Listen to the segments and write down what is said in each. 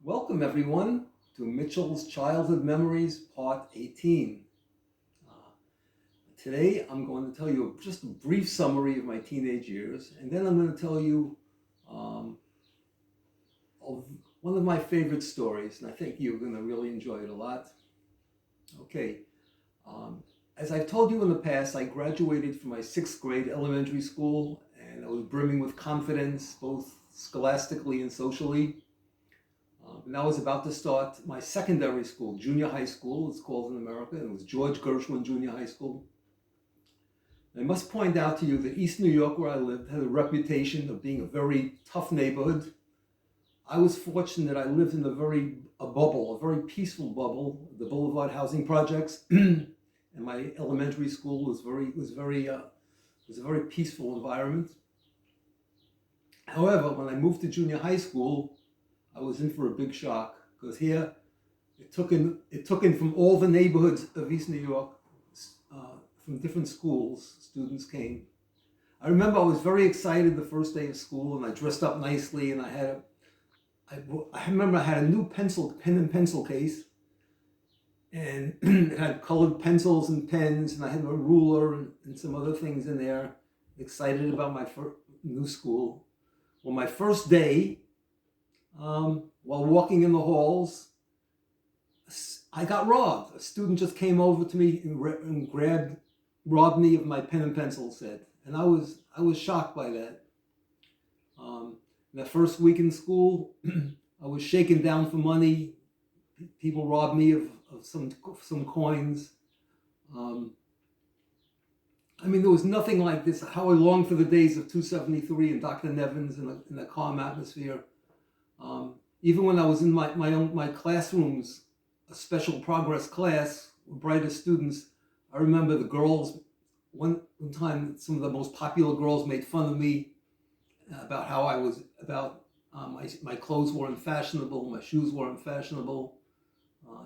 Welcome, everyone, to Mitchell's Childhood Memories, Part 18. Uh, Today, I'm going to tell you just a brief summary of my teenage years, and then I'm going to tell you um, of one of my favorite stories, and I think you're going to really enjoy it a lot. Okay, um, as I've told you in the past, I graduated from my sixth grade elementary school, and I was brimming with confidence, both scholastically and socially. And I was about to start my secondary school, junior high school, it's called in America, and it was George Gershwin Junior High School. I must point out to you that East New York, where I lived, had a reputation of being a very tough neighborhood. I was fortunate that I lived in a bubble, a very peaceful bubble, the Boulevard housing projects, and my elementary school was a very peaceful environment. However, when I moved to junior high school, I was in for a big shock because here it took in from all the neighborhoods of East New York, from different schools. Students came. I remember I was very excited the first day of school, and I dressed up nicely, and I remember I had a new pen and pencil case, and it had colored pencils and pens, and I had a ruler and some other things in there. Excited about my new school. Well, my first day, while walking in the halls, I got robbed. A student just came over to me and robbed me of my pen and pencil set, and I was shocked by that. The first week in school, I was shaken down for money. People robbed me of some coins. Um, there was nothing like this. How I longed for the days of 273 and Dr. Nevins in a calm atmosphere. Even when I was in my classrooms, a special progress class, brighter students, I remember the girls, one time some of the most popular girls made fun of me about how I was, my clothes weren't fashionable, my shoes weren't fashionable.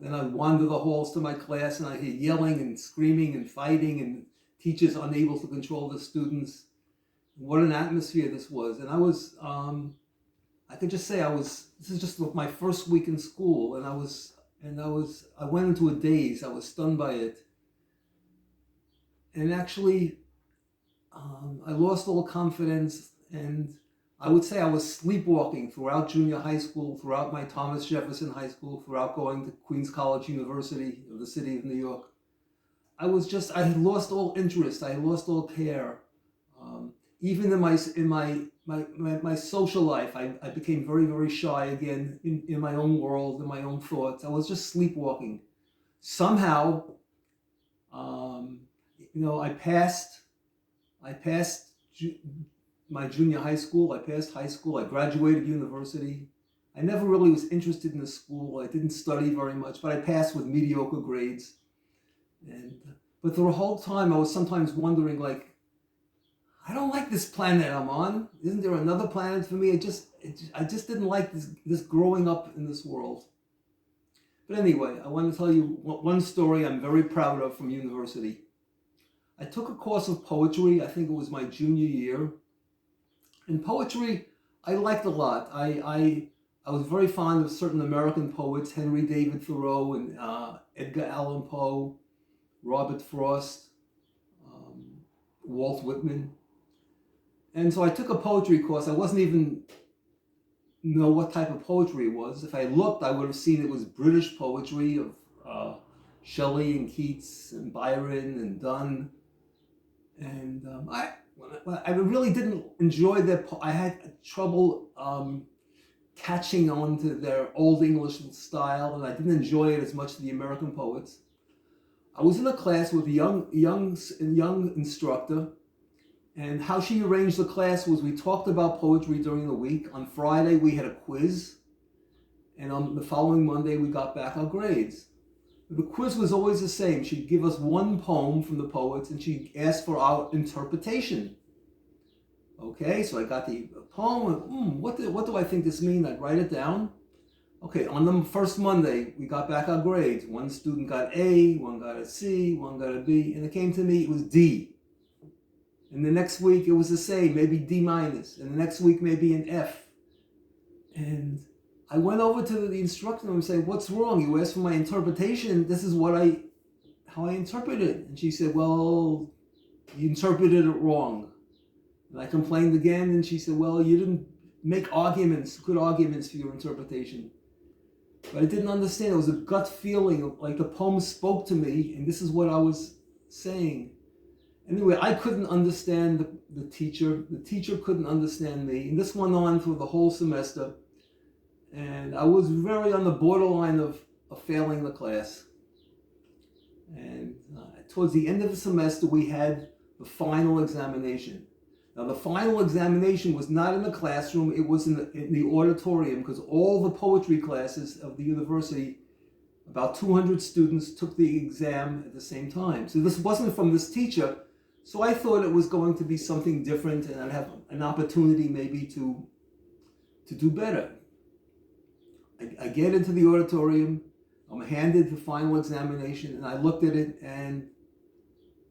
Then I'd wander the halls to my class and I'd hear yelling and screaming and fighting and teachers unable to control the students. What an atmosphere this was. And I could just say this is just my first week in school, and I went into a daze. I was stunned by it. And actually, I lost all confidence, and I would say I was sleepwalking throughout junior high school, throughout my Thomas Jefferson High School, throughout going to Queens College University of the city of New York. I had lost all interest. I had lost all care. Even in my social life, I became very, very shy again in my own world, in my own thoughts. I was just sleepwalking. Somehow, I passed my junior high school. I passed high school. I graduated university. I never really was interested in the school. I didn't study very much, but I passed with mediocre grades. But the whole time, I was sometimes wondering, like, I don't like this planet I'm on. Isn't there another planet for me? I just didn't like this growing up in this world. But anyway, I want to tell you one story I'm very proud of from university. I took a course of poetry. I think it was my junior year. And poetry, I liked a lot. I was very fond of certain American poets, Henry David Thoreau and Edgar Allan Poe, Robert Frost, Walt Whitman. And so I took a poetry course. I wasn't even know what type of poetry it was. If I looked, I would have seen it was British poetry of Shelley and Keats and Byron and Donne. And I really didn't enjoy their. I had trouble catching on to their old English style, and I didn't enjoy it as much as the American poets. I was in a class with a young instructor. And how she arranged the class was we talked about poetry during the week. On Friday, we had a quiz. And on the following Monday, we got back our grades. The quiz was always the same. She'd give us one poem from the poets, and she'd ask for our interpretation. Okay, so I got the poem, and what do I think this means? I'd write it down. Okay, on the first Monday, we got back our grades. One student got A, one got a C, one got a B, and it came to me, it was D. And the next week it was the same, maybe D minus. And the next week maybe an F. And I went over to the instructor and said, "What's wrong? You asked for my interpretation. This is how I interpret it." And she said, "Well, you interpreted it wrong." And I complained again, and she said, "Well, you didn't make good arguments for your interpretation." But I didn't understand. It was a gut feeling, like the poem spoke to me, and this is what I was saying. Anyway, I couldn't understand the teacher. The teacher couldn't understand me. And this went on for the whole semester. And I was very on the borderline of failing the class. And towards the end of the semester, we had the final examination. Now, the final examination was not in the classroom. It was in the auditorium, because all the poetry classes of the university, about 200 students, took the exam at the same time. So this wasn't from this teacher. So I thought it was going to be something different, and I'd have an opportunity maybe to do better. I get into the auditorium, I'm handed the final examination, and I looked at it, and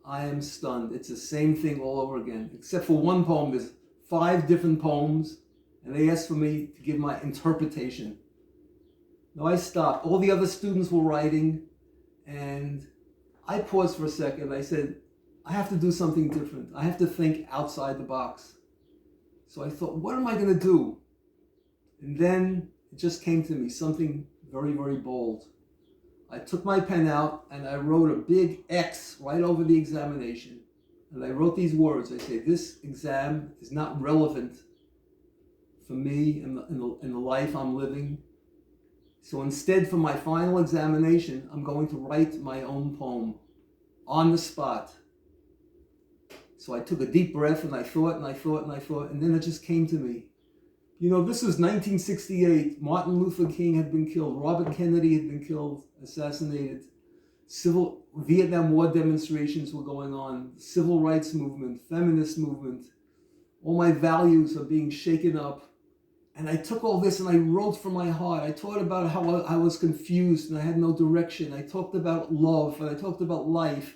I am stunned. It's the same thing all over again, except for one poem. There's 5 different poems, and they asked for me to give my interpretation. Now I stopped. All the other students were writing, and I paused for a second. I said, I have to do something different. I have to think outside the box. So I thought, what am I going to do? And then it just came to me, something very, very bold. I took my pen out and I wrote a big X right over the examination. And I wrote these words. I say, this exam is not relevant for me and the life I'm living. So instead, for my final examination, I'm going to write my own poem on the spot. So I took a deep breath, and I thought, and then it just came to me. You know, this was 1968. Martin Luther King had been killed. Robert Kennedy had been killed, assassinated. Vietnam War demonstrations were going on. Civil rights movement, feminist movement. All my values are being shaken up. And I took all this and I wrote from my heart. I talked about how I was confused and I had no direction. I talked about love, and I talked about life.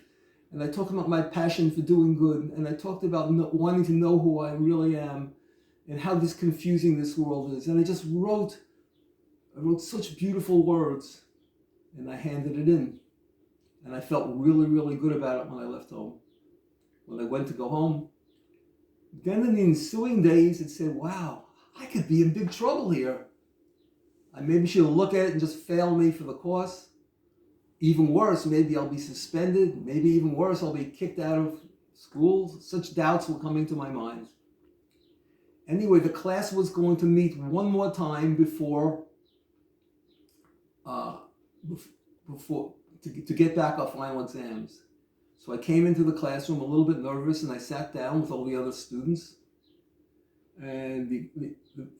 And I talked about my passion for doing good. And I talked about wanting to know who I really am, and how confusing this world is. And I wrote such beautiful words, and I handed it in. And I felt really, really good about it when I left home. When I went to go home, then in the ensuing days, it said, wow, I could be in big trouble here. Maybe she'll look at it and just fail me for the course. Even worse, maybe I'll be suspended. Maybe even worse, I'll be kicked out of school. Such doubts were coming to my mind. Anyway, the class was going to meet one more time before to get back our final exams. So I came into the classroom a little bit nervous, and I sat down with all the other students. And the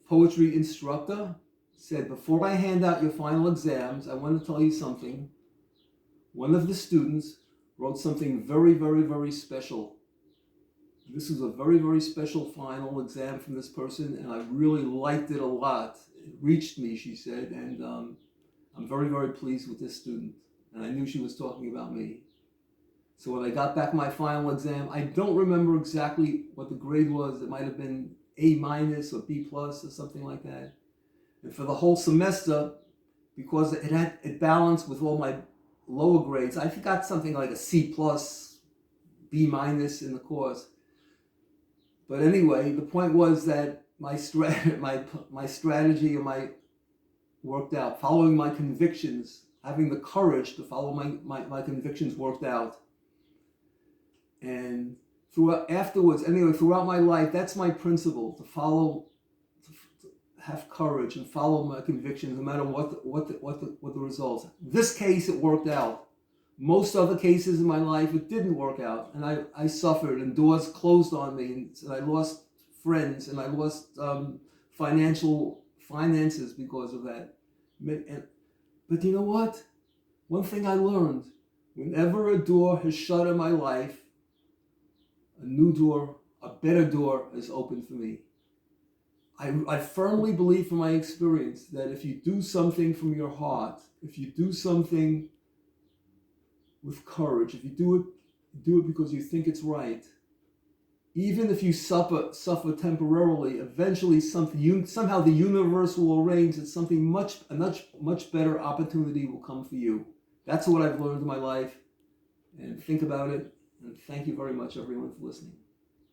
poetry instructor said, before I hand out your final exams, I want to tell you something. One of the students wrote something very, very, very special. This was a very, very special final exam from this person, and I really liked it a lot. It reached me, she said, and I'm very, very pleased with this student. And I knew she was talking about me. So when I got back my final exam, I don't remember exactly what the grade was. It might have been A- or B+ or something like that. And for the whole semester, because it balanced with all my lower grades, I got something like a C+, B- in the course. But anyway, the point was that my strategy worked out. Following my convictions, having the courage to follow my convictions worked out. And throughout my life, that's my principle: to have courage and follow my convictions, no matter what the results. In this case, it worked out. Most other cases in my life, it didn't work out, and I suffered, and doors closed on me, and I lost friends, and I lost finances because of that. But you know what? One thing I learned: whenever a door has shut in my life, a new door, a better door is open for me. I firmly believe from my experience that if you do something from your heart, if you do something with courage, if you do it because you think it's right, even if you suffer temporarily, eventually somehow the universe will arrange that a much better opportunity will come for you. That's what I've learned in my life, and think about it. And thank you very much, everyone, for listening.